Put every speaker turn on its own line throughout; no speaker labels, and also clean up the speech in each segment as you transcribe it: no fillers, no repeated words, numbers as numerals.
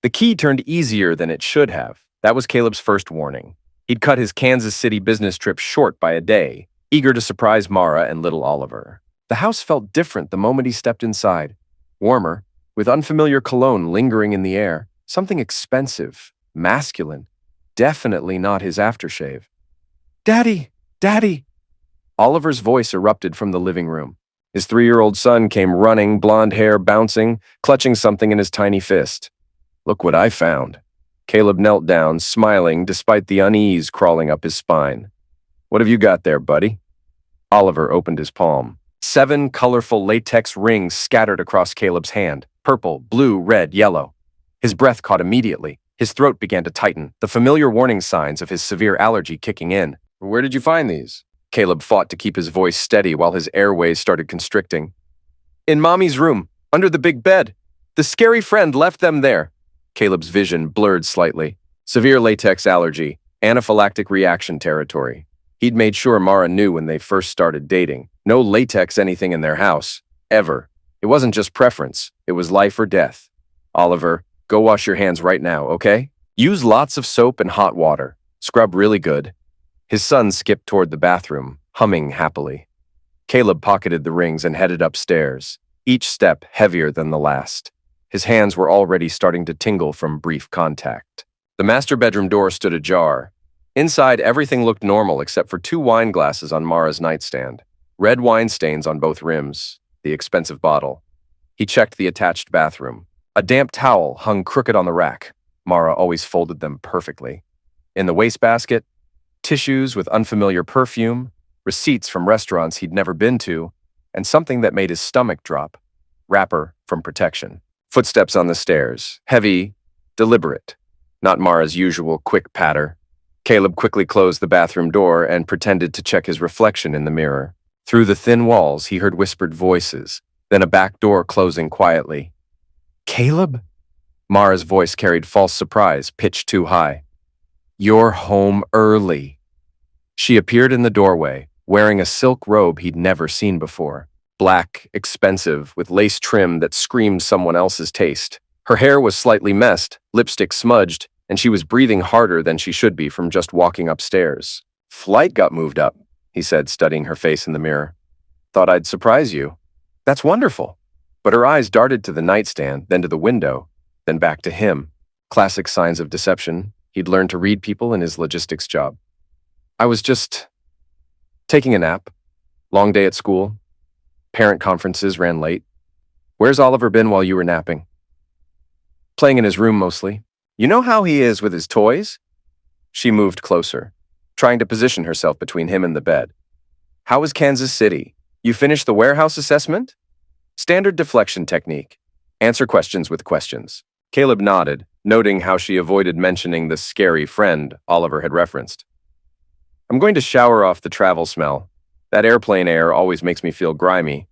The key turned easier than it should have. That was Caleb's first warning. He'd cut his Kansas City business trip short by a day, eager to surprise Mara and little Oliver. The house felt different the moment he stepped inside. Warmer, with unfamiliar cologne lingering in the air. Something expensive, masculine. Definitely not his aftershave. "Daddy! Daddy!" Oliver's voice erupted from the living room. His 3-year-old son came running, blonde hair bouncing, clutching something in his tiny fist. "Look what I found." Caleb knelt down, smiling despite the unease crawling up his spine. "What have you got there, buddy?" Oliver opened his palm. 7 colorful latex rings scattered across Caleb's hand. Purple, blue, red, yellow. His breath caught immediately. His throat began to tighten, the familiar warning signs of his severe allergy kicking in. "Where did you find these?" Caleb fought to keep his voice steady while his airways started constricting. "In Mommy's room, under the big bed. The scary friend left them there." Caleb's vision blurred slightly. Severe latex allergy, anaphylactic reaction territory. He'd made sure Mara knew when they first started dating. No latex anything in their house. Ever. It wasn't just preference. It was life or death. "Oliver, go wash your hands right now, okay? Use lots of soap and hot water. Scrub really good." His son skipped toward the bathroom, humming happily. Caleb pocketed the rings and headed upstairs, each step heavier than the last. His hands were already starting to tingle from brief contact. The master bedroom door stood ajar. Inside, everything looked normal except for 2 wine glasses on Mara's nightstand. Red wine stains on both rims, the expensive bottle. He checked the attached bathroom. A damp towel hung crooked on the rack. Mara always folded them perfectly. In the wastebasket, tissues with unfamiliar perfume, receipts from restaurants he'd never been to, and something that made his stomach drop. Wrapper from protection. Footsteps on the stairs. Heavy, deliberate. Not Mara's usual quick patter. Caleb quickly closed the bathroom door and pretended to check his reflection in the mirror. Through the thin walls, he heard whispered voices, then a back door closing quietly. "Caleb?" Mara's voice carried false surprise, pitched too high. "You're home early." She appeared in the doorway, wearing a silk robe he'd never seen before. Black, expensive, with lace trim that screamed someone else's taste. Her hair was slightly messed, lipstick smudged, and she was breathing harder than she should be from just walking upstairs. "Flight got moved up," he said, studying her face in the mirror. "Thought I'd surprise you." "That's wonderful." But her eyes darted to the nightstand, then to the window, then back to him. Classic signs of deception. He'd learned to read people in his logistics job. "I was just taking a nap. Long day at school. Parent conferences ran late. Where's Oliver been while you were napping?" "Playing in his room mostly. You know how he is with his toys?" She moved closer, trying to position herself between him and the bed. "How was Kansas City? You finished the warehouse assessment?" Standard deflection technique. Answer questions with questions. Caleb nodded, noting how she avoided mentioning the scary friend Oliver had referenced. "I'm going to shower off the travel smell. That airplane air always makes me feel grimy."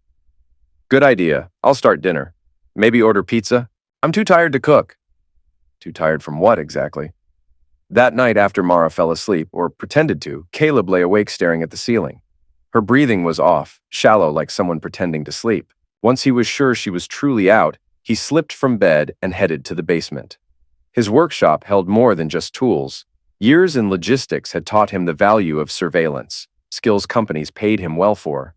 "Good idea. I'll start dinner. Maybe order pizza? I'm too tired to cook." Too tired from what exactly? That night after Mara fell asleep, or pretended to, Caleb lay awake staring at the ceiling. Her breathing was off, shallow like someone pretending to sleep. Once he was sure she was truly out, he slipped from bed and headed to the basement. His workshop held more than just tools. Years in logistics had taught him the value of surveillance, skills companies paid him well for.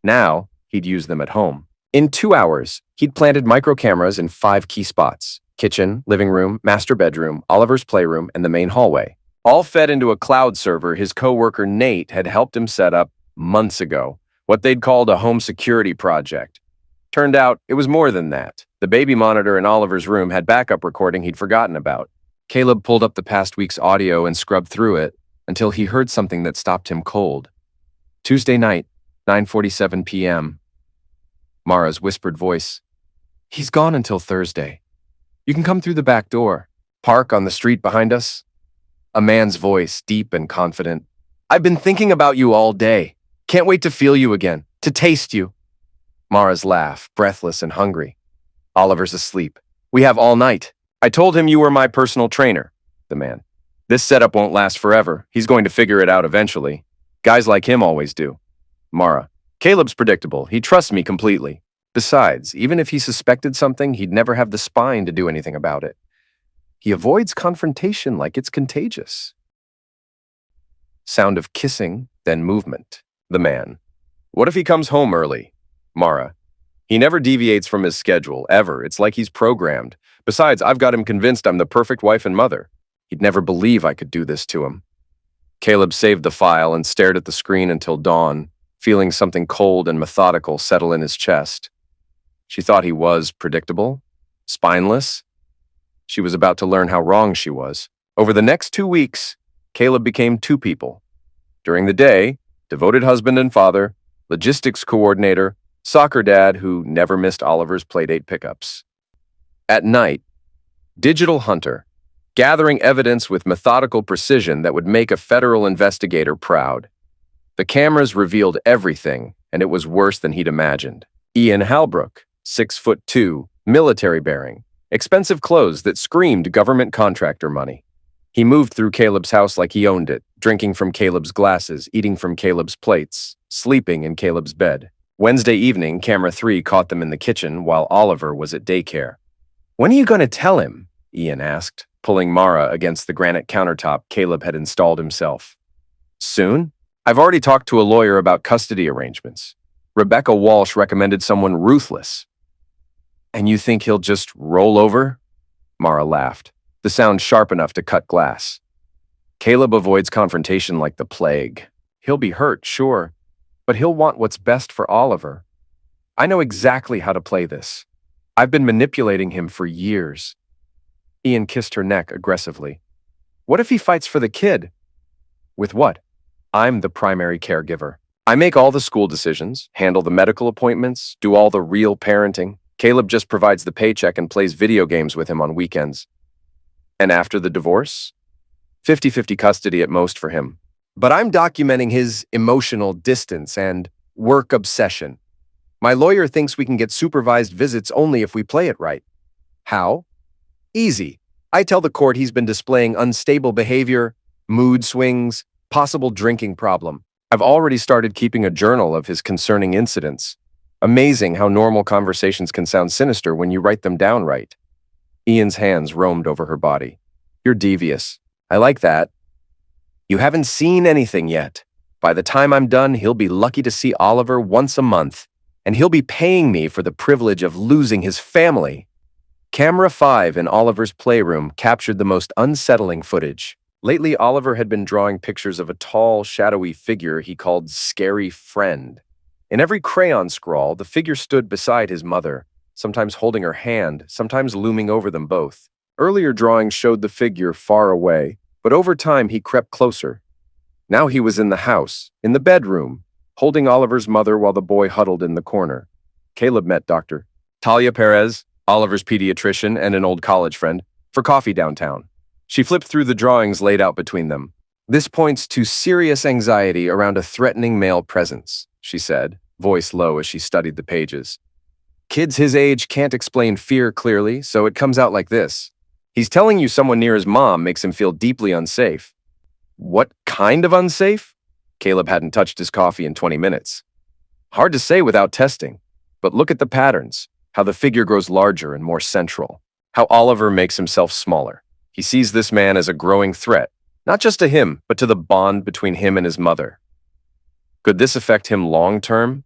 Now, he'd use them at home. In 2 hours, he'd planted microcameras in 5 key spots: kitchen, living room, master bedroom, Oliver's playroom, and the main hallway. All fed into a cloud server his coworker Nate had helped him set up months ago, what they'd called a home security project. Turned out, it was more than that. The baby monitor in Oliver's room had backup recording he'd forgotten about. Caleb pulled up the past week's audio and scrubbed through it until he heard something that stopped him cold. Tuesday night, 9:47 p.m. Mara's whispered voice. "He's gone until Thursday. You can come through the back door. Park on the street behind us." A man's voice, deep and confident. "I've been thinking about you all day. Can't wait to feel you again, to taste you." Mara's laugh, breathless and hungry. "Oliver's asleep. We have all night. I told him you were my personal trainer." The man. "This setup won't last forever. He's going to figure it out eventually. Guys like him always do." Mara. "Caleb's predictable. He trusts me completely. Besides, even if he suspected something, he'd never have the spine to do anything about it. He avoids confrontation like it's contagious. Sound of kissing, then movement. The man. What if he comes home early? Mara. He never deviates from his schedule, ever. It's like he's programmed. Besides, I've got him convinced I'm the perfect wife and mother. He'd never believe I could do this to him. Caleb saved the file and stared at the screen until dawn, feeling something cold and methodical settle in his chest. She thought he was predictable, spineless. She was about to learn how wrong she was. Over the next 2 weeks, Caleb became two people. During the day, devoted husband and father, logistics coordinator, soccer dad who never missed Oliver's playdate pickups. At night, digital hunter, gathering evidence with methodical precision that would make a federal investigator proud. The cameras revealed everything, and it was worse than he'd imagined. Ian Halbrook, 6'2", military-bearing, expensive clothes that screamed government contractor money. He moved through Caleb's house like he owned it, drinking from Caleb's glasses, eating from Caleb's plates, sleeping in Caleb's bed. Wednesday evening, camera 3 caught them in the kitchen while Oliver was at daycare. "When are you going to tell him?" Ian asked, pulling Mara against the granite countertop Caleb had installed himself. "Soon? I've already talked to a lawyer about custody arrangements. Rebecca Walsh recommended someone ruthless." "And you think he'll just roll over?" Mara laughed, the sound sharp enough to cut glass. "Caleb avoids confrontation like the plague. He'll be hurt, sure, but he'll want what's best for Oliver. I know exactly how to play this. I've been manipulating him for years." Ian kissed her neck aggressively. "What if he fights for the kid?" "With what? I'm the primary caregiver. I make all the school decisions, handle the medical appointments, do all the real parenting. Caleb just provides the paycheck and plays video games with him on weekends." "And after the divorce?" 50-50 custody at most for him. But I'm documenting his emotional distance and work obsession. My lawyer thinks we can get supervised visits only if we play it right. How? Easy. I tell the court he's been displaying unstable behavior, mood swings, possible drinking problem. I've already started keeping a journal of his concerning incidents. Amazing how normal conversations can sound sinister when you write them down right. Ian's hands roamed over her body. "You're devious. I like that. You haven't seen anything yet. By the time I'm done, he'll be lucky to see Oliver once a month, and he'll be paying me for the privilege of losing his family." Camera 5 in Oliver's playroom captured the most unsettling footage. Lately, Oliver had been drawing pictures of a tall, shadowy figure he called Scary Friend. In every crayon scrawl, the figure stood beside his mother, sometimes holding her hand, sometimes looming over them both. Earlier drawings showed the figure far away, but over time he crept closer. Now he was in the house, in the bedroom, holding Oliver's mother while the boy huddled in the corner. Caleb met Dr. Talia Perez, Oliver's pediatrician and an old college friend, for coffee downtown. She flipped through the drawings laid out between them. "This points to serious anxiety around a threatening male presence," she said, voice low as she studied the pages. "Kids his age can't explain fear clearly, so it comes out like this. He's telling you someone near his mom makes him feel deeply unsafe." "What kind of unsafe?" Caleb hadn't touched his coffee in 20 minutes. "Hard to say without testing, but look at the patterns, how the figure grows larger and more central, how Oliver makes himself smaller. He sees this man as a growing threat, not just to him, but to the bond between him and his mother. Could this affect him long-term?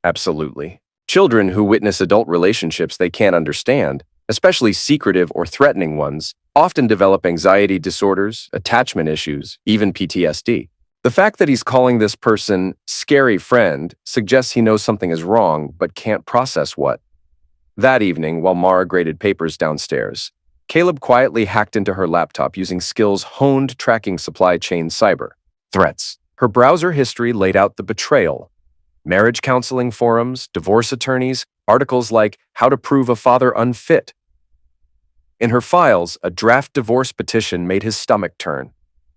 Absolutely. Children who witness adult relationships they can't understand, especially secretive or threatening ones, often develop anxiety disorders, attachment issues, even PTSD. The fact that he's calling this person scary friend suggests he knows something is wrong but can't process what. That evening, while Mara graded papers downstairs, Caleb quietly hacked into her laptop using skills honed tracking supply chain cyber threats. Her browser history laid out the betrayal. Marriage counseling forums, divorce attorneys, articles like How to Prove a Father Unfit. In her files, a draft divorce petition made his stomach turn,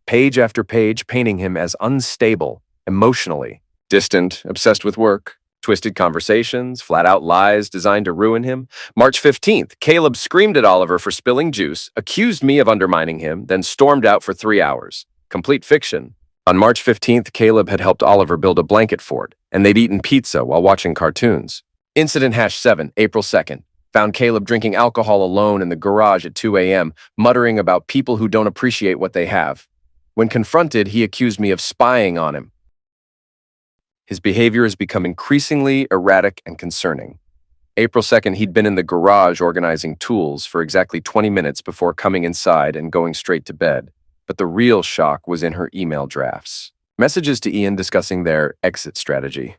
page after page painting him as unstable, emotionally, distant, obsessed with work, twisted conversations, flat-out lies designed to ruin him. March 15th, Caleb screamed at Oliver for spilling juice, accused me of undermining him, then stormed out for 3 hours. Complete fiction. On March 15th, Caleb had helped Oliver build a blanket fort, and they'd eaten pizza while watching cartoons. Incident #7, April 2nd. Found Caleb drinking alcohol alone in the garage at 2 a.m., muttering about people who don't appreciate what they have. When confronted, he accused me of spying on him. His behavior has become increasingly erratic and concerning. April 2nd, he'd been in the garage organizing tools for exactly 20 minutes before coming inside and going straight to bed. But the real shock was in her email drafts. Messages to Ian discussing their exit strategy.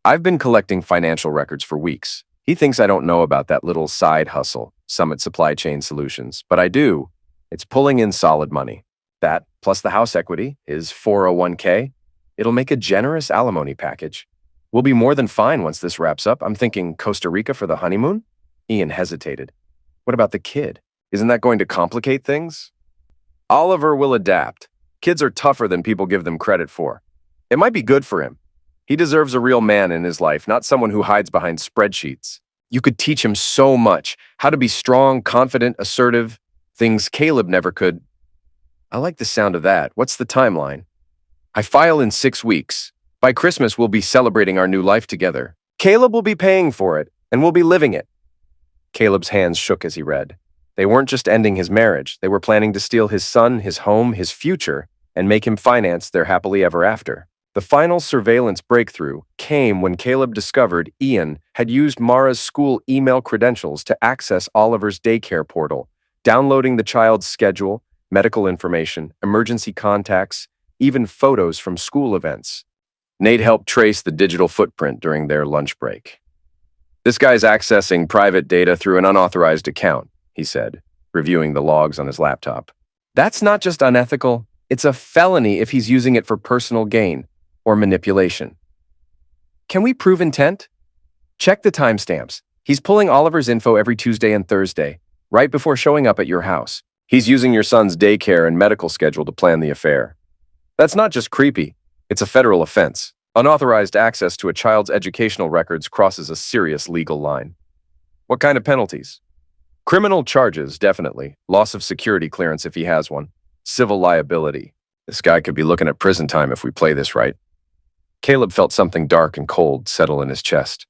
I've been collecting financial records for weeks. He thinks I don't know about that little side hustle, Summit Supply Chain Solutions, but I do. It's pulling in solid money. That, plus the house equity, his 401k, it'll make a generous alimony package. We'll be more than fine once this wraps up. I'm thinking Costa Rica for the honeymoon? Ian hesitated. What about the kid? Isn't that going to complicate things? Oliver will adapt. Kids are tougher than people give them credit for. It might be good for him. He deserves a real man in his life, not someone who hides behind spreadsheets. You could teach him so much. How to be strong, confident, assertive. Things Caleb never could. I like the sound of that. What's the timeline? I file in 6 weeks. By Christmas, we'll be celebrating our new life together. Caleb will be paying for it, and we'll be living it. Caleb's hands shook as he read. They weren't just ending his marriage. They were planning to steal his son, his home, his future, and make him finance their happily ever after. The final surveillance breakthrough came when Caleb discovered Ian had used Mara's school email credentials to access Oliver's daycare portal, downloading the child's schedule, medical information, emergency contacts, even photos from school events. Nate helped trace the digital footprint during their lunch break. This guy's accessing private data through an unauthorized account, he said, reviewing the logs on his laptop. That's not just unethical, it's a felony if he's using it for personal gain or manipulation. Can we prove intent? Check the timestamps. He's pulling Oliver's info every Tuesday and Thursday, right before showing up at your house. He's using your son's daycare and medical schedule to plan the affair. That's not just creepy, it's a federal offense. Unauthorized access to a child's educational records crosses a serious legal line. What kind of penalties? Criminal charges, definitely. Loss of security clearance if he has one. Civil liability. This guy could be looking at prison time if we play this right. Caleb felt something dark and cold settle in his chest.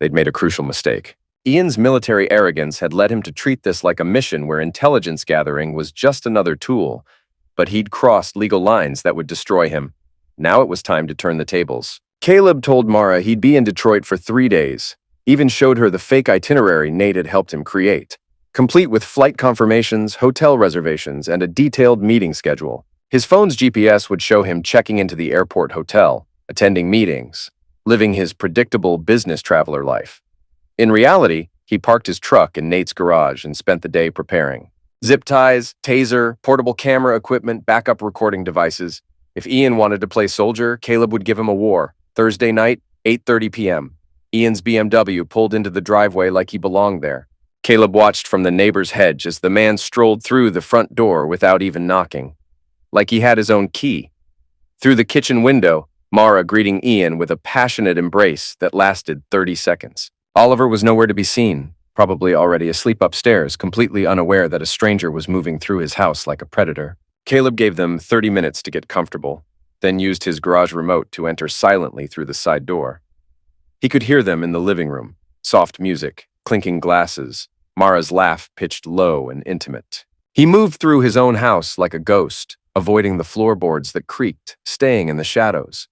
They'd made a crucial mistake. Ian's military arrogance had led him to treat this like a mission where intelligence gathering was just another tool, but he'd crossed legal lines that would destroy him. Now it was time to turn the tables. Caleb told Mara he'd be in Detroit for 3 days, even showed her the fake itinerary Nate had helped him create, complete with flight confirmations, hotel reservations, and a detailed meeting schedule. His phone's GPS would show him checking into the airport hotel, attending meetings, living his predictable business traveler life. In reality, he parked his truck in Nate's garage and spent the day preparing. Zip ties, taser, portable camera equipment, backup recording devices. If Ian wanted to play soldier, Caleb would give him a war. Thursday night, 8:30 p.m. Ian's BMW pulled into the driveway like he belonged there. Caleb watched from the neighbor's hedge as the man strolled through the front door without even knocking, like he had his own key. Through the kitchen window, Mara greeting Ian with a passionate embrace that lasted 30 seconds. Oliver was nowhere to be seen, probably already asleep upstairs, completely unaware that a stranger was moving through his house like a predator. Caleb gave them 30 minutes to get comfortable, then used his garage remote to enter silently through the side door. He could hear them in the living room, soft music, clinking glasses, Mara's laugh pitched low and intimate. He moved through his own house like a ghost, avoiding the floorboards that creaked, staying in the shadows.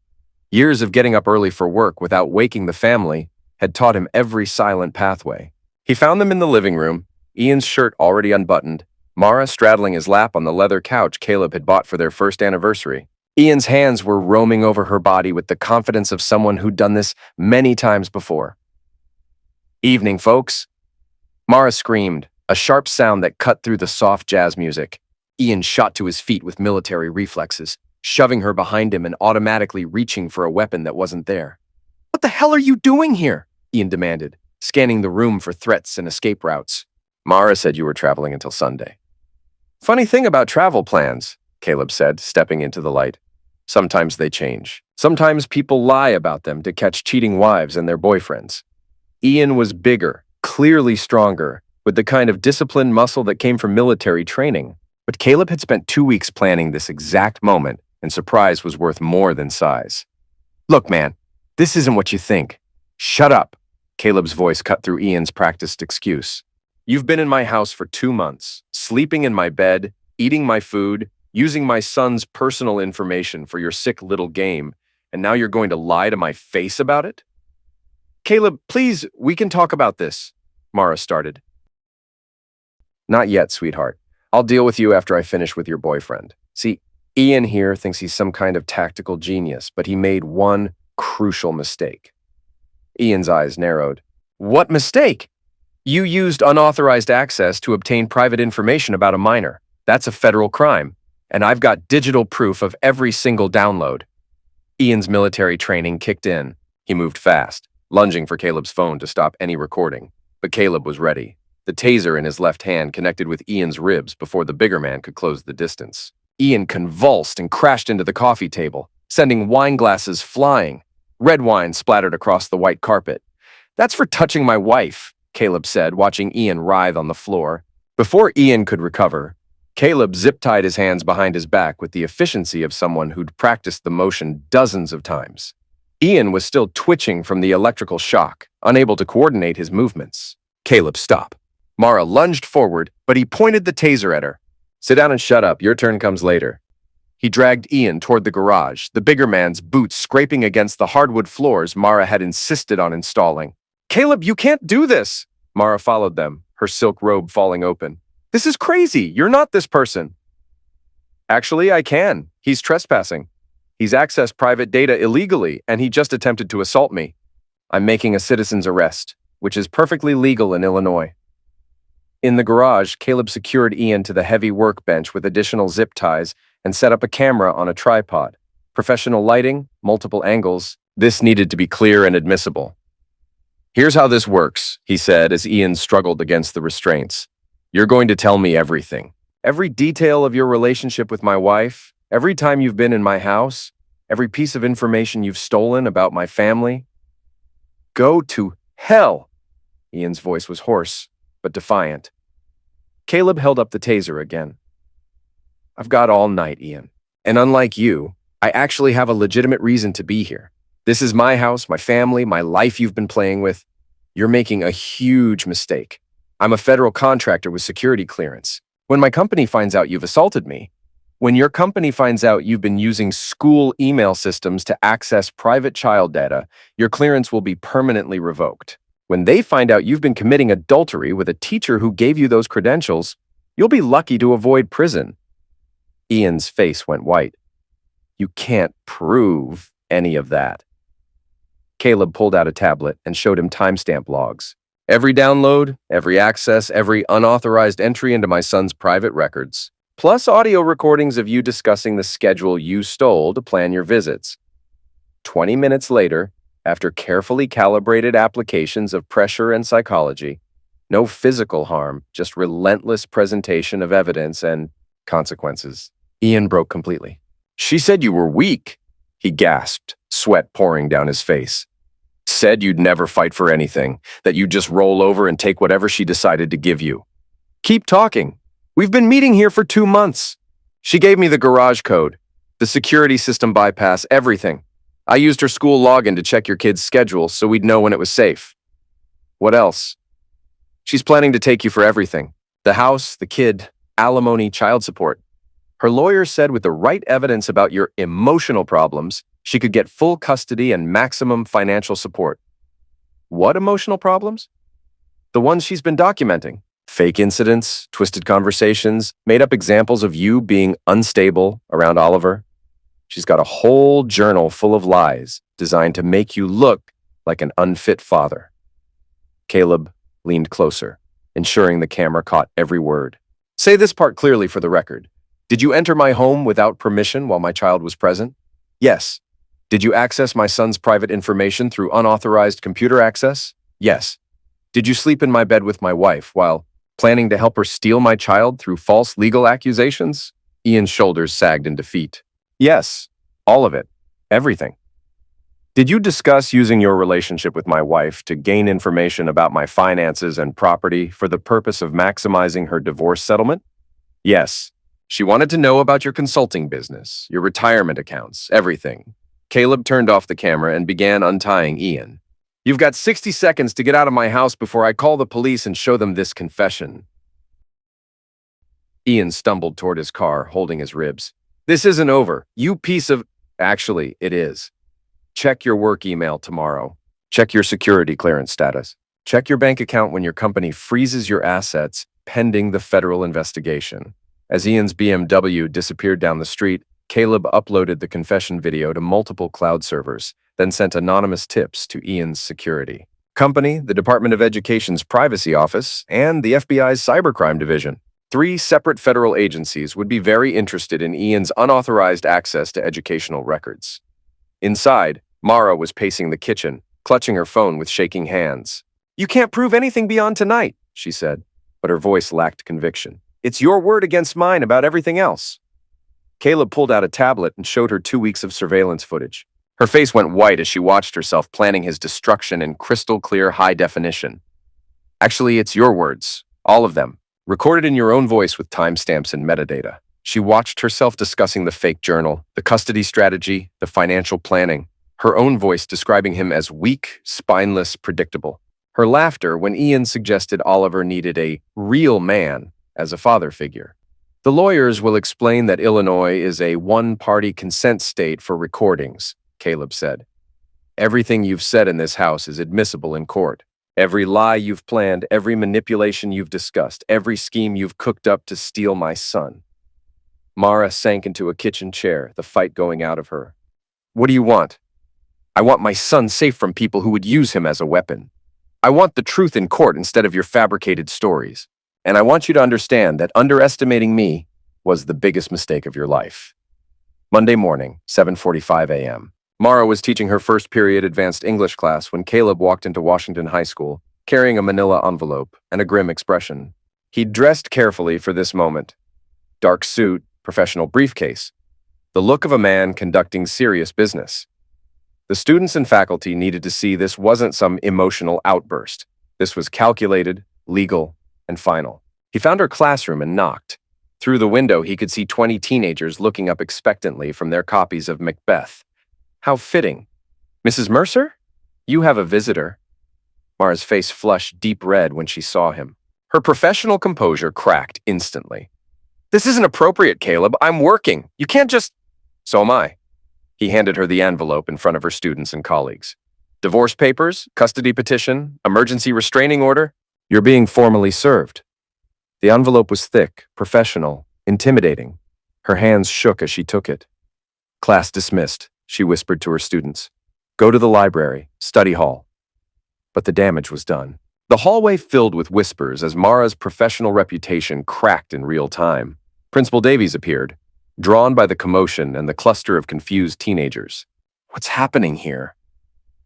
Years of getting up early for work without waking the family had taught him every silent pathway. He found them in the living room, Ian's shirt already unbuttoned, Mara straddling his lap on the leather couch Caleb had bought for their first anniversary. Ian's hands were roaming over her body with the confidence of someone who'd done this many times before. "Evening, folks." Mara screamed, a sharp sound that cut through the soft jazz music. Ian shot to his feet with military reflexes, shoving her behind him and automatically reaching for a weapon that wasn't there. "What the hell are you doing here?" Ian demanded, scanning the room for threats and escape routes. "Mara said you were traveling until Sunday." "Funny thing about travel plans," Caleb said, stepping into the light. "Sometimes they change. Sometimes people lie about them to catch cheating wives and their boyfriends." Ian was bigger, clearly stronger, with the kind of disciplined muscle that came from military training. But Caleb had spent 2 weeks planning this exact moment, and surprise was worth more than size. "Look, man, this isn't what you think." "Shut up," Caleb's voice cut through Ian's practiced excuse. You've been in my house for 2 months, sleeping in my bed, eating my food, using my son's personal information for your sick little game, and now you're going to lie to my face about it? Caleb, please, we can talk about this, Mara started. Not yet, sweetheart. I'll deal with you after I finish with your boyfriend. See, Ian here thinks he's some kind of tactical genius, but he made one crucial mistake. Ian's eyes narrowed. What mistake? You used unauthorized access to obtain private information about a minor. That's a federal crime, and I've got digital proof of every single download. Ian's military training kicked in. He moved fast, lunging for Caleb's phone to stop any recording. But Caleb was ready. The taser in his left hand connected with Ian's ribs before the bigger man could close the distance. Ian convulsed and crashed into the coffee table, sending wine glasses flying. Red wine splattered across the white carpet. That's for touching my wife, Caleb said, watching Ian writhe on the floor. Before Ian could recover, Caleb zip-tied his hands behind his back with the efficiency of someone who'd practiced the motion dozens of times. Ian was still twitching from the electrical shock, unable to coordinate his movements. Caleb, stop. Mara lunged forward, but he pointed the taser at her. Sit down and shut up. Your turn comes later. He dragged Ian toward the garage, the bigger man's boots scraping against the hardwood floors Mara had insisted on installing. Caleb, you can't do this! Mara followed them, her silk robe falling open. This is crazy! You're not this person! Actually, I can. He's trespassing. He's accessed private data illegally, and he just attempted to assault me. I'm making a citizen's arrest, which is perfectly legal in Illinois. In the garage, Caleb secured Ian to the heavy workbench with additional zip ties and set up a camera on a tripod. Professional lighting, multiple angles. This needed to be clear and admissible. Here's how this works, he said as Ian struggled against the restraints. You're going to tell me everything. Every detail of your relationship with my wife, every time you've been in my house, every piece of information you've stolen about my family. Go to hell! Ian's voice was hoarse, but defiant. Caleb held up the taser again. I've got all night, Ian. And unlike you, I actually have a legitimate reason to be here. This is my house, my family, my life you've been playing with. You're making a huge mistake. I'm a federal contractor with security clearance. When my company finds out you've assaulted me, when your company finds out you've been using school email systems to access private child data, your clearance will be permanently revoked. When they find out you've been committing adultery with a teacher who gave you those credentials, you'll be lucky to avoid prison. Ian's face went white. You can't prove any of that. Caleb pulled out a tablet and showed him timestamp logs. Every download, every access, every unauthorized entry into my son's private records, plus audio recordings of you discussing the schedule you stole to plan your visits. 20 minutes later, after carefully calibrated applications of pressure and psychology, no physical harm, just relentless presentation of evidence and consequences. Ian broke completely. She said you were weak, he gasped, sweat pouring down his face. Said you'd never fight for anything, that you'd just roll over and take whatever she decided to give you. Keep talking. We've been meeting here for 2 months. She gave me the garage code, the security system bypass, everything. I used her school login to check your kid's schedule so we'd know when it was safe. What else? She's planning to take you for everything. The house, the kid, alimony, child support. Her lawyer said with the right evidence about your emotional problems, she could get full custody and maximum financial support. What emotional problems? The ones she's been documenting. Fake incidents, twisted conversations, made-up examples of you being unstable around Oliver. She's got a whole journal full of lies designed to make you look like an unfit father. Caleb leaned closer, ensuring the camera caught every word. Say this part clearly for the record. Did you enter my home without permission while my child was present? Yes. Did you access my son's private information through unauthorized computer access? Yes. Did you sleep in my bed with my wife while planning to help her steal my child through false legal accusations? Ian's shoulders sagged in defeat. Yes, all of it. Everything. Did you discuss using your relationship with my wife to gain information about my finances and property for the purpose of maximizing her divorce settlement? Yes. She wanted to know about your consulting business, your retirement accounts, everything. Caleb turned off the camera and began untying Ian. You've got 60 seconds to get out of my house before I call the police and show them this confession. Ian stumbled toward his car, holding his ribs. This isn't over, you piece of… Actually, it is. Check your work email tomorrow. Check your security clearance status. Check your bank account when your company freezes your assets pending the federal investigation. As Ian's BMW disappeared down the street, Caleb uploaded the confession video to multiple cloud servers, then sent anonymous tips to Ian's security company, the Department of Education's Privacy Office, and the FBI's Cybercrime Division. 3 separate federal agencies would be very interested in Ian's unauthorized access to educational records. Inside, Mara was pacing the kitchen, clutching her phone with shaking hands. You can't prove anything beyond tonight, she said, but her voice lacked conviction. It's your word against mine about everything else. Caleb pulled out a tablet and showed her 2 weeks of surveillance footage. Her face went white as she watched herself planning his destruction in crystal-clear high definition. Actually, it's your words, all of them, recorded in your own voice with timestamps and metadata. She watched herself discussing the fake journal, the custody strategy, the financial planning, her own voice describing him as weak, spineless, predictable. Her laughter when Ian suggested Oliver needed a real man as a father figure. The lawyers will explain that Illinois is a one-party consent state for recordings, Caleb said. Everything you've said in this house is admissible in court. Every lie you've planned, every manipulation you've discussed, every scheme you've cooked up to steal my son. Mara sank into a kitchen chair, the fight going out of her. What do you want? I want my son safe from people who would use him as a weapon. I want the truth in court instead of your fabricated stories. And I want you to understand that underestimating me was the biggest mistake of your life. Monday morning, 7:45 a.m. Mara was teaching her first period advanced English class when Caleb walked into Washington High School, carrying a manila envelope and a grim expression. He'd dressed carefully for this moment. Dark suit, professional briefcase. The look of a man conducting serious business. The students and faculty needed to see this wasn't some emotional outburst. This was calculated, legal, and final. He found her classroom and knocked. Through the window, he could see 20 teenagers looking up expectantly from their copies of Macbeth. How fitting. Mrs. Mercer? You have a visitor. Mara's face flushed deep red when she saw him. Her professional composure cracked instantly. This isn't appropriate, Caleb. I'm working. You can't just… So am I. He handed her the envelope in front of her students and colleagues. Divorce papers, custody petition, emergency restraining order. You're being formally served. The envelope was thick, professional, intimidating. Her hands shook as she took it. Class dismissed, she whispered to her students. Go to the library, study hall. But the damage was done. The hallway filled with whispers as Mara's professional reputation cracked in real time. Principal Davies appeared, drawn by the commotion and the cluster of confused teenagers. What's happening here?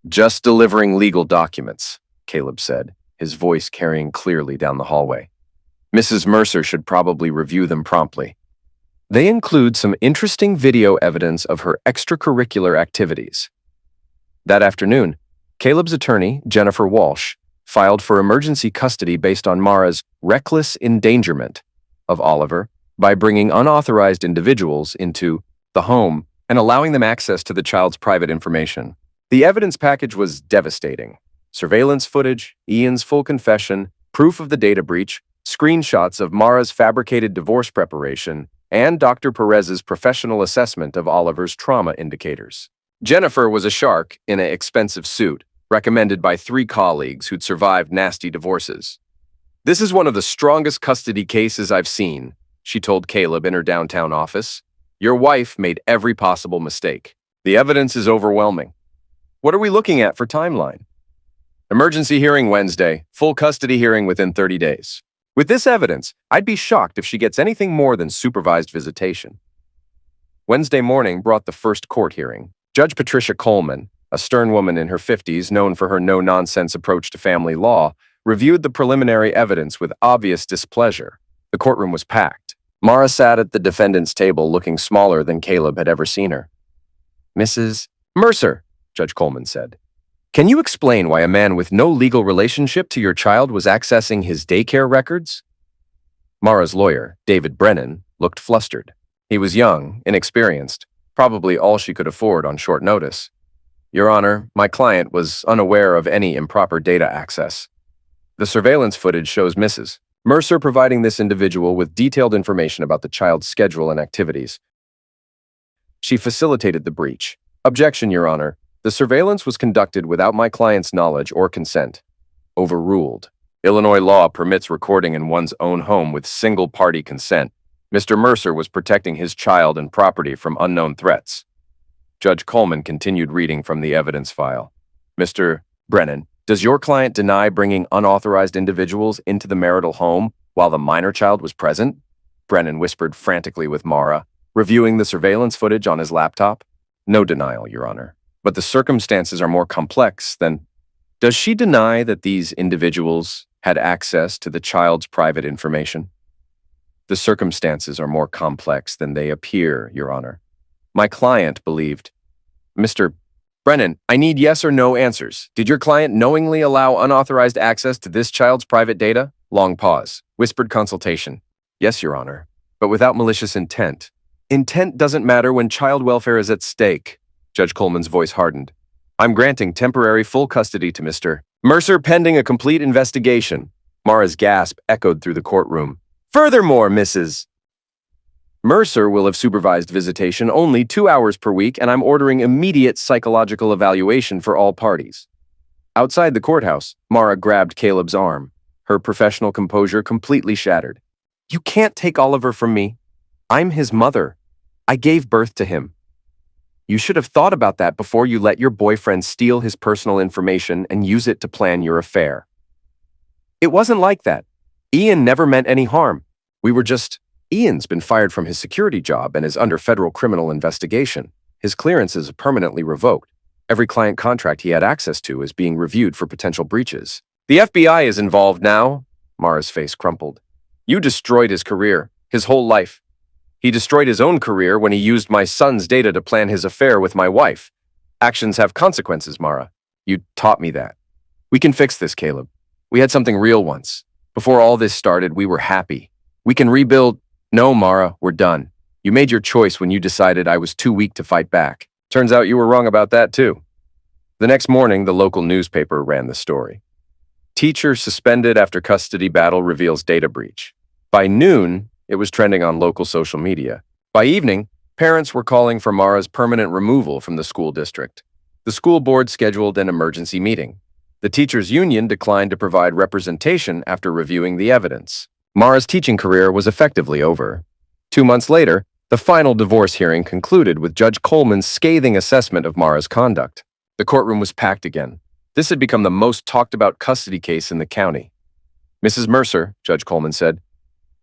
Just delivering legal documents, Caleb said, his voice carrying clearly down the hallway. Mrs. Mercer should probably review them promptly. They include some interesting video evidence of her extracurricular activities. That afternoon, Caleb's attorney, Jennifer Walsh, filed for emergency custody based on Mara's reckless endangerment of Oliver by bringing unauthorized individuals into the home and allowing them access to the child's private information. The evidence package was devastating. Surveillance footage, Ian's full confession, proof of the data breach, screenshots of Mara's fabricated divorce preparation, and Dr. Perez's professional assessment of Oliver's trauma indicators. Jennifer was a shark in an expensive suit, recommended by 3 colleagues who'd survived nasty divorces. This is one of the strongest custody cases I've seen, she told Caleb in her downtown office. Your wife made every possible mistake. The evidence is overwhelming. What are we looking at for timeline? Emergency hearing Wednesday, full custody hearing within 30 days. With this evidence, I'd be shocked if she gets anything more than supervised visitation. Wednesday morning brought the first court hearing. Judge Patricia Coleman, a stern woman in her 50s known for her no-nonsense approach to family law, reviewed the preliminary evidence with obvious displeasure. The courtroom was packed. Mara sat at the defendant's table looking smaller than Caleb had ever seen her. Mrs. Mercer, Judge Coleman said, can you explain why a man with no legal relationship to your child was accessing his daycare records? Mara's lawyer, David Brennan, looked flustered. He was young, inexperienced, probably all she could afford on short notice. Your Honor, my client was unaware of any improper data access. The surveillance footage shows Mrs. Mercer providing this individual with detailed information about the child's schedule and activities. She facilitated the breach. Objection, Your Honor. The surveillance was conducted without my client's knowledge or consent. Overruled. Illinois law permits recording in one's own home with single-party consent. Mr. Mercer was protecting his child and property from unknown threats. Judge Coleman continued reading from the evidence file. Mr. Brennan, does your client deny bringing unauthorized individuals into the marital home while the minor child was present? Brennan whispered frantically with Mara, reviewing the surveillance footage on his laptop. No denial, Your Honor. But the circumstances are more complex than... Does she deny that these individuals had access to the child's private information? The circumstances are more complex than they appear, Your Honor. My client believed... Mr. Brennan, I need yes or no answers. Did your client knowingly allow unauthorized access to this child's private data? Long pause. Whispered consultation. Yes, Your Honor, but without malicious intent. Intent doesn't matter when child welfare is at stake. Judge Coleman's voice hardened. I'm granting temporary full custody to Mr. Mercer pending a complete investigation. Mara's gasp echoed through the courtroom. Furthermore, Mrs. Mercer will have supervised visitation only 2 hours per week, and I'm ordering immediate psychological evaluation for all parties. Outside the courthouse, Mara grabbed Caleb's arm, her professional composure completely shattered. You can't take Oliver from me. I'm his mother. I gave birth to him. You should have thought about that before you let your boyfriend steal his personal information and use it to plan your affair. It wasn't like that. Ian never meant any harm. Ian's been fired from his security job and is under federal criminal investigation. His clearance is permanently revoked. Every client contract he had access to is being reviewed for potential breaches. The FBI is involved now. Mara's face crumpled. You destroyed his career, his whole life. He destroyed his own career when he used my son's data to plan his affair with my wife. Actions have consequences, Mara. You taught me that. We can fix this, Caleb. We had something real once. Before all this started, we were happy. We can rebuild. No, Mara, we're done. You made your choice when you decided I was too weak to fight back. Turns out you were wrong about that, too. The next morning, the local newspaper ran the story. Teacher suspended after custody battle reveals data breach. By noon, it was trending on local social media. By evening, parents were calling for Mara's permanent removal from the school district. The school board scheduled an emergency meeting. The teachers' union declined to provide representation after reviewing the evidence. Mara's teaching career was effectively over. 2 months later, the final divorce hearing concluded with Judge Coleman's scathing assessment of Mara's conduct. The courtroom was packed again. This had become the most talked-about custody case in the county. Mrs. Mercer, Judge Coleman said,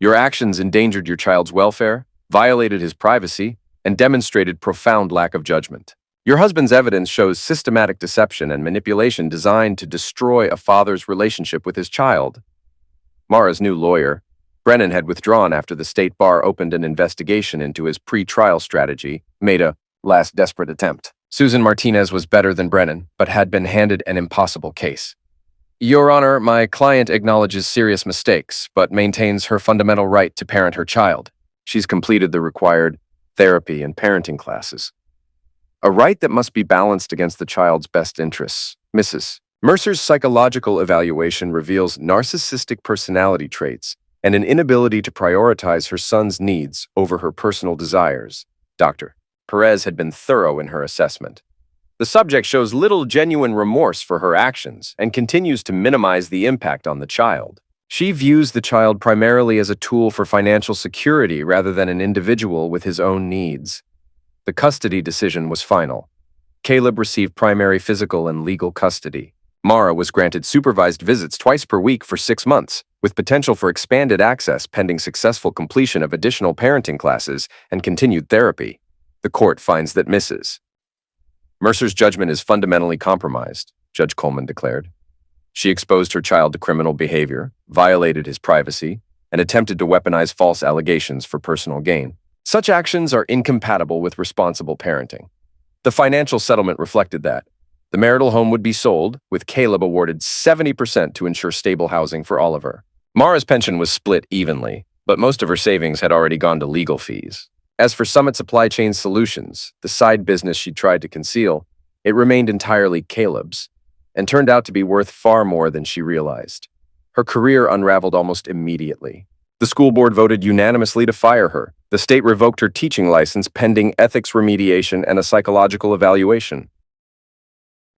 your actions endangered your child's welfare, violated his privacy, and demonstrated profound lack of judgment. Your husband's evidence shows systematic deception and manipulation designed to destroy a father's relationship with his child. Mara's new lawyer, Brennan, had withdrawn after the state bar opened an investigation into his pre-trial strategy, made a last desperate attempt. Susan Martinez was better than Brennan, but had been handed an impossible case. Your Honor, my client acknowledges serious mistakes, but maintains her fundamental right to parent her child. She's completed the required therapy and parenting classes. A right that must be balanced against the child's best interests. Mrs. Mercer's psychological evaluation reveals narcissistic personality traits and an inability to prioritize her son's needs over her personal desires. Dr. Perez had been thorough in her assessment. The subject shows little genuine remorse for her actions and continues to minimize the impact on the child. She views the child primarily as a tool for financial security rather than an individual with his own needs. The custody decision was final. Caleb received primary physical and legal custody. Mara was granted supervised visits twice per week for 6 months, with potential for expanded access pending successful completion of additional parenting classes and continued therapy. The court finds that Mrs. Mercer's judgment is fundamentally compromised, Judge Coleman declared. She exposed her child to criminal behavior, violated his privacy, and attempted to weaponize false allegations for personal gain. Such actions are incompatible with responsible parenting. The financial settlement reflected that. The marital home would be sold, with Caleb awarded 70% to ensure stable housing for Oliver. Mara's pension was split evenly, but most of her savings had already gone to legal fees. As for Summit Supply Chain Solutions, the side business she tried to conceal, It remained entirely Caleb's, and turned out to be worth far more than she realized. Her career unraveled almost immediately. The school board voted unanimously to fire her. The state revoked her teaching license pending ethics remediation and a psychological evaluation.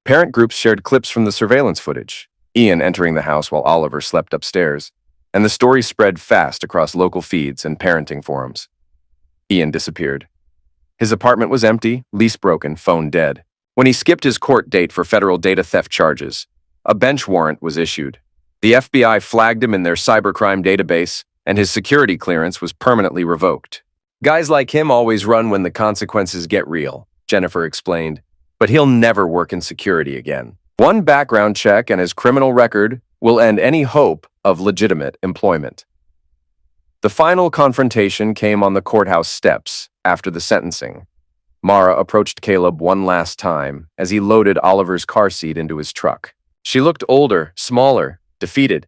Parent groups shared clips from the surveillance footage, Ian entering the house while Oliver slept upstairs, and the story spread fast across local feeds and parenting forums. Ian disappeared. His apartment was empty, lease broken, phone dead. When he skipped his court date for federal data theft charges, a bench warrant was issued. The FBI flagged him in their cybercrime database, and his security clearance was permanently revoked. Guys like him always run when the consequences get real, Jennifer explained, but he'll never work in security again. One background check and his criminal record will end any hope of legitimate employment. The final confrontation came on the courthouse steps after the sentencing. Mara approached Caleb one last time as he loaded Oliver's car seat into his truck. She looked older, smaller, defeated.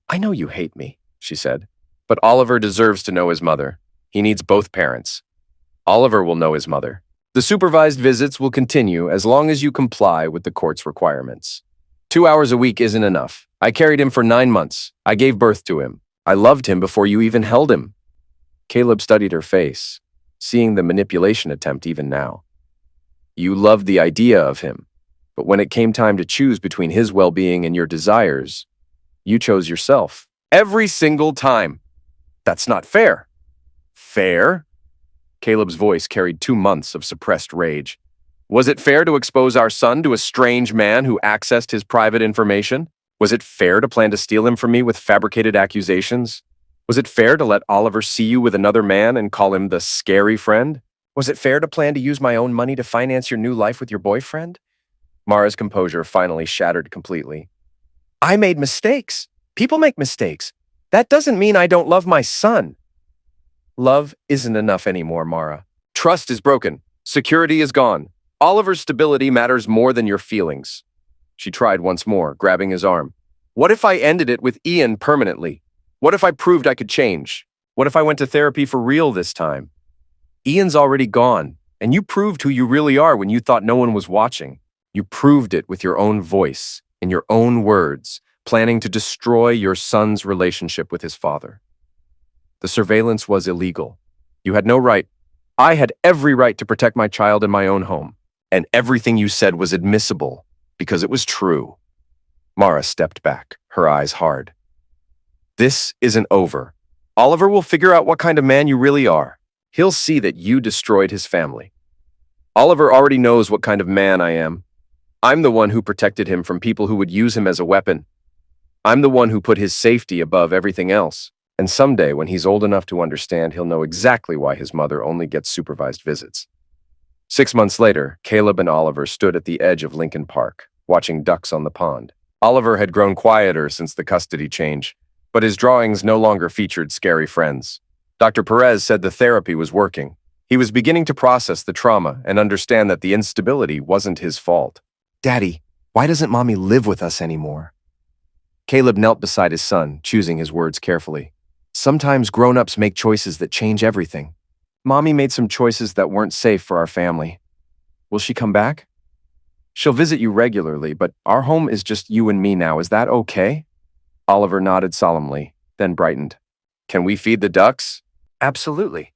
"I know you hate me," she said, "but Oliver deserves to know his mother. He needs both parents. Oliver will know his mother. The supervised visits will continue as long as you comply with the court's requirements. 2 hours a week isn't enough. I carried him for 9 months. I gave birth to him. I loved him before you even held him." Caleb studied her face, seeing the manipulation attempt even now. "You loved the idea of him, but when it came time to choose between his well-being and your desires, you chose yourself. Every single time. That's not fair." "Fair?" Caleb's voice carried 2 months of suppressed rage. "Was it fair to expose our son to a strange man who accessed his private information? Was it fair to plan to steal him from me with fabricated accusations? Was it fair to let Oliver see you with another man and call him the scary friend? Was it fair to plan to use my own money to finance your new life with your boyfriend?" Mara's composure finally shattered completely. "I made mistakes. People make mistakes. That doesn't mean I don't love my son." "Love isn't enough anymore, Mara. Trust is broken. Security is gone. Oliver's stability matters more than your feelings." She tried once more, grabbing his arm. "What if I ended it with Ian permanently? What if I proved I could change? What if I went to therapy for real this time? Ian's already gone, and you proved who you really are when you thought no one was watching. You proved it with your own voice, in your own words, planning to destroy your son's relationship with his father. The surveillance was illegal. You had no right. I had every right to protect my child in my own home, and everything you said was admissible because it was true." Mara stepped back, her eyes hard. "This isn't over. Oliver will figure out what kind of man you really are. He'll see that you destroyed his family. Oliver already knows what kind of man I am. I'm the one who protected him from people who would use him as a weapon. I'm the one who put his safety above everything else. And someday, when he's old enough to understand, he'll know exactly why his mother only gets supervised visits." 6 months later, Caleb and Oliver stood at the edge of Lincoln Park, watching ducks on the pond. Oliver had grown quieter since the custody change, but his drawings no longer featured scary friends. Dr. Perez said the therapy was working. He was beginning to process the trauma and understand that the instability wasn't his fault. "Daddy, why doesn't Mommy live with us anymore?" Caleb knelt beside his son, choosing his words carefully. "Sometimes grown-ups make choices that change everything. Mommy made some choices that weren't safe for our family. Will she come back? She'll visit you regularly, but our home is just you and me now. Is that okay?" Oliver nodded solemnly, then brightened. "Can we feed the ducks?" "Absolutely."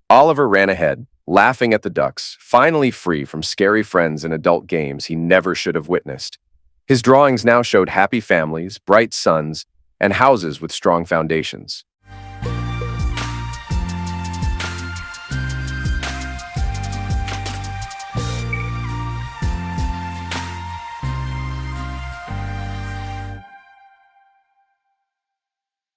Oliver ran ahead, laughing at the ducks, finally free from scary friends and adult games he never should have witnessed. His drawings now showed happy families, bright suns, and houses with strong foundations.